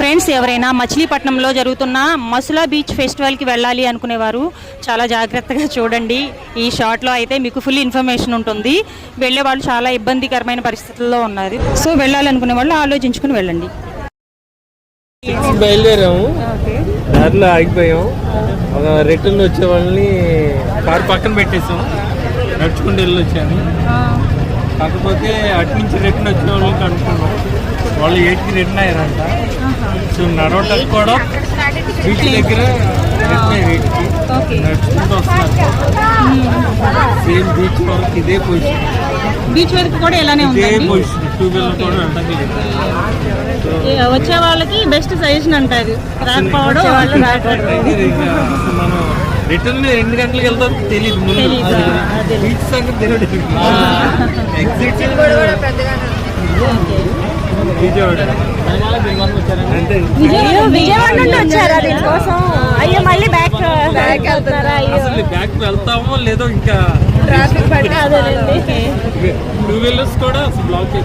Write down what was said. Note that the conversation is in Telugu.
ఫ్రెండ్స్, ఎవరైనా మచిలీపట్నంలో జరుగుతున్న మసులా బీచ్ ఫెస్టివల్కి వెళ్ళాలి అనుకునేవారు చాలా జాగ్రత్తగా చూడండి. ఈ షార్ట్లో అయితే మీకు ఫుల్ ఇన్ఫర్మేషన్ ఉంటుంది. వెళ్ళే వాళ్ళు చాలా ఇబ్బందికరమైన పరిస్థితుల్లో ఉన్నారు. సో వెళ్ళాలనుకునే వాళ్ళు ఆలోచించుకుని వెళ్ళండి. బయలుదేరాము, దారిలో ఆగిపోయాం. రిటర్న్ వచ్చే వాళ్ళని కారు పక్కన పెట్టేసాం, నడుచుకుంటూ వెళ్ళి వచ్చాను. కాకపోతే అటు నుంచి రిటర్న్ వచ్చిన వాళ్ళని కనుక్కున్నాం, వాళ్ళు 8కి రిటర్న్ అయ్యారంట. సో నడవటానికి కూడా బీచ్ దగ్గర రిటర్న్ అయ్యారు, 8కి నడుచుకుంటూ వస్తున్నారు. సేమ్ బీచ్ వరకు ఇదే పొజిషన్, బీచ్ వరకు కూడా ఇలానే ఉంది. ఇదే పొజిషన్, 2 వీలర్ కూడా వెళ్ళడానికి. వచ్చే వాళ్ళకి బెస్ట్ సజెషన్ అంటారు, రాకపోవడం వాళ్ళు మనం రిటర్న్ 2 గంటలకు వెళ్తాం తెలియదు, ముందు బీచ్ సంగతి తెలియదు. విజయవాడ నుండి వచ్చారా దీనికోసం? అయ్యో మళ్ళీ బ్యాక్ వెళ్తారా? అసలు బ్యాక్ వెళ్తామో లేదో, ఇంకా ట్రాఫిక్ పడి 2 వీలర్స్ కూడా అసలు బ్లాక్